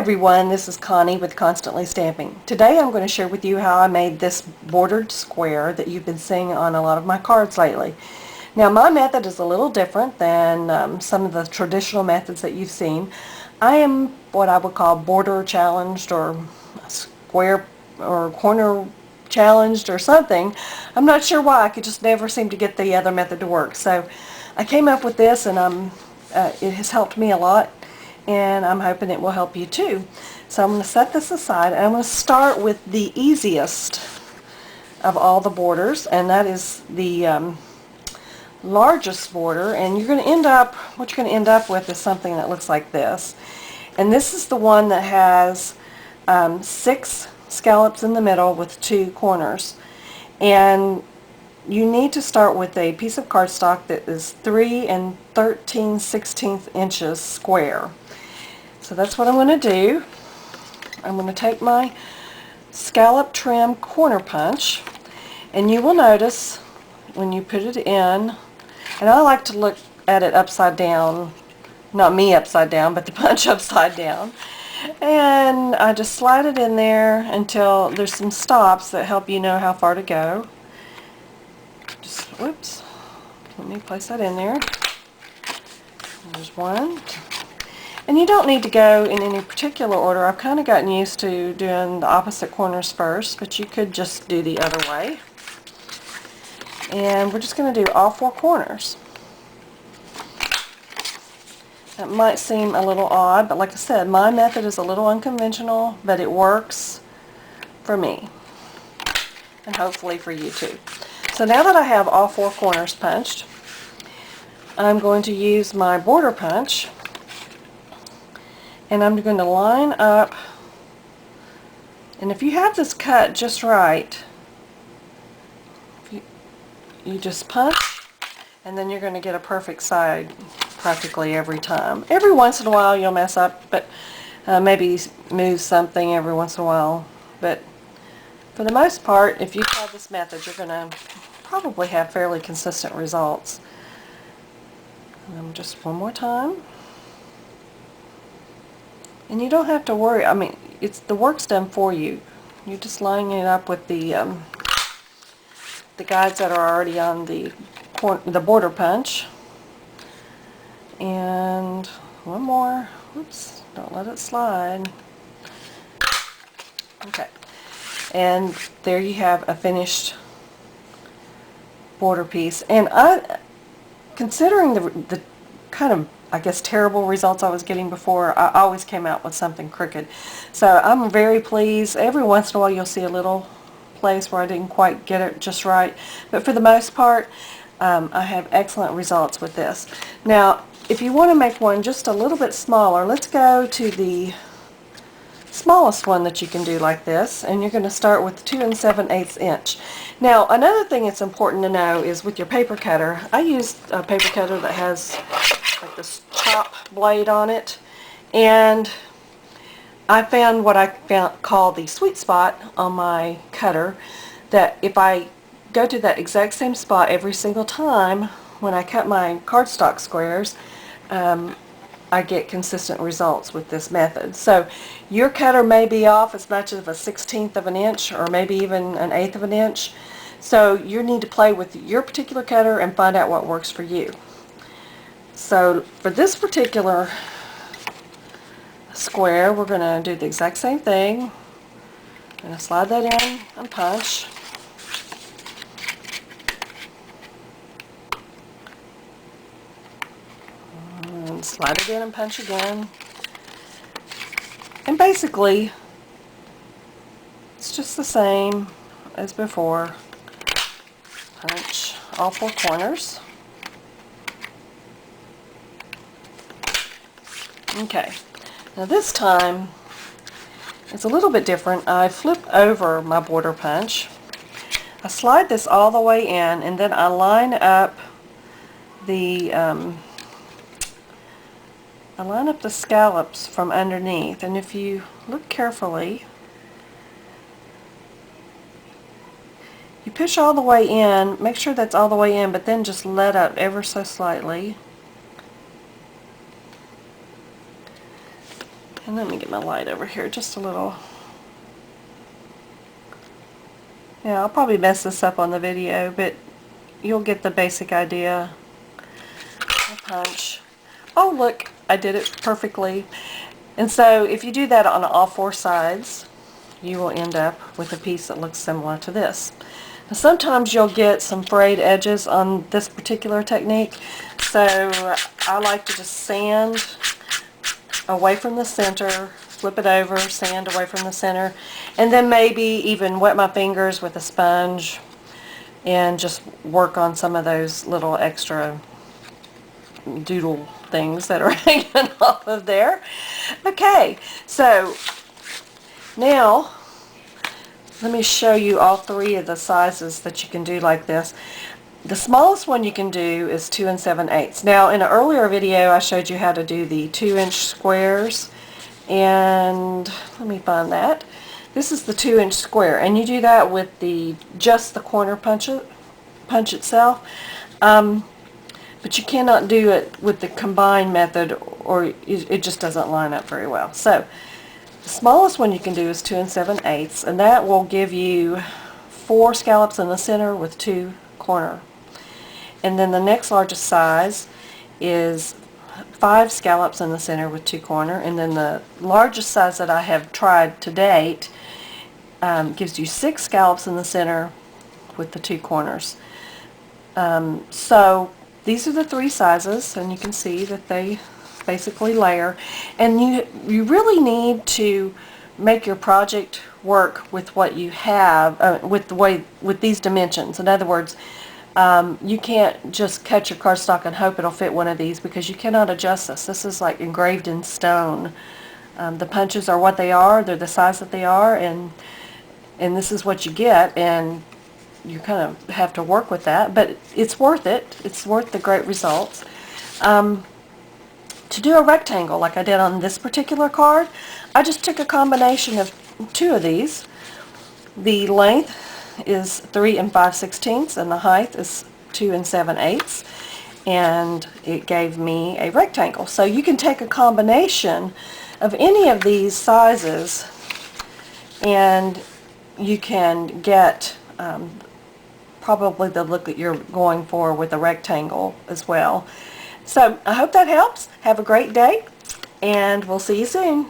everyone, this is Connie with Constantly Stamping. Today I'm going to share with you how I made this bordered square that you've been seeing on a lot of my cards lately. Now my method is a little different than some of the traditional methods that you've seen. I am what I would call border challenged or square or corner challenged or something. I'm not sure why. I could just never seem to get the other method to work. So I came up with this, and it has helped me a lot, and I'm hoping it will help you too. So I'm going to set this aside, and I'm going to start with the easiest of all the borders, and that is the largest border. And you're going to end up, what you're going to end up with is something that looks like this. And this is the one that has 6 scallops in the middle with 2 corners. And you need to start with a piece of cardstock that is 3 13/16 inches square. So that's what I'm going to do. I'm going to take my scallop trim corner punch, and you will notice when you put it in, and I like to look at it upside down, not me upside down, but the punch upside down, and I just slide it in there until there's some stops that help you know how far to go. Just, whoops, let me place that in there. There's one. And you don't need to go in any particular order. I've kind of gotten used to doing the opposite corners first, but you could just do the other way. And we're just going to do all 4 corners. That might seem a little odd, but like I said, my method is a little unconventional, but it works for me. And hopefully for you too. So now that I have all 4 corners punched, I'm going to use my border punch, and I'm going to line up, and if you have this cut just right, you just punch, and then you're going to get a perfect side practically every time. Every once in a while you'll mess up, but maybe move something every once in a while, but for the most part, if you try this method, you're going to probably have fairly consistent results. And just one more time. And you don't have to worry. I mean, the work's done for you. You're just lining it up with the guides that are already on the border punch. And one more. Oops, don't let it slide. Okay. And there you have a finished border piece. And considering the kind of, I guess, terrible results I was getting before, I always came out with something crooked. So I'm very pleased. Every once in a while you'll see a little place where I didn't quite get it just right. But for the most part, I have excellent results with this. Now, if you want to make one just a little bit smaller, let's go to the smallest one that you can do like this, and you're going to start with 2 7/8 inch. Now another thing that's important to know is with your paper cutter, I used a paper cutter that has like this chop blade on it, and I found what I call the sweet spot on my cutter, that if I go to that exact same spot every single time when I cut my cardstock squares, I get consistent results with this method. So your cutter may be off as much as a 1/16 of an inch, or maybe even an 1/8 of an inch. So you need to play with your particular cutter and find out what works for you. So for this particular square, we're going to do the exact same thing. I'm going to slide that in and punch. And slide it in and punch again. And basically, it's just the same as before. Punch all 4 corners. Okay, now this time it's a little bit different. I flip over my border punch. I slide this all the way in, and then I line up the scallops from underneath. And if you look carefully, you push all the way in, make sure that's all the way in, but then just let up ever so slightly. And let me get my light over here just a little. Yeah, I'll probably mess this up on the video, but you'll get the basic idea. A punch. Oh, look, I did it perfectly. And so if you do that on all four sides, you will end up with a piece that looks similar to this. Now, sometimes you'll get some frayed edges on this particular technique, so I like to just sand away from the center, flip it over, sand away from the center, and then maybe even wet my fingers with a sponge and just work on some of those little extra doodle things that are hanging off of there. Okay, so now let me show you all three of the sizes that you can do like this. The smallest one you can do is 2 7/8. Now in an earlier video I showed you how to do the 2-inch squares, and let me find that. This is the 2-inch square, and you do that with just the corner punch itself. But you cannot do it with the combined method, or it just doesn't line up very well. So the smallest one you can do is 2 7/8, and that will give you 4 scallops in the center with 2 corner. And then the next largest size is 5 scallops in the center with 2 corner. And then the largest size that I have tried to date gives you 6 scallops in the center with the 2 corners. So these are the 3 sizes, and you can see that they basically layer. And you really need to make your project work with what you have, with these dimensions. In other words, you can't just cut your cardstock and hope it'll fit one of these, because you cannot adjust this. This is like engraved in stone. The punches are what they are, they're the size that they are, and this is what you get, and you kind of have to work with that, but it's worth it. It's worth the great results. To do a rectangle like I did on this particular card, I just took a combination of 2 of these. The length is 3 5/16, and the height is 2 7/8, and it gave me a rectangle. So you can take a combination of any of these sizes, and you can get probably the look that you're going for with a rectangle as well. So I hope that helps. Have a great day, and we'll see you soon.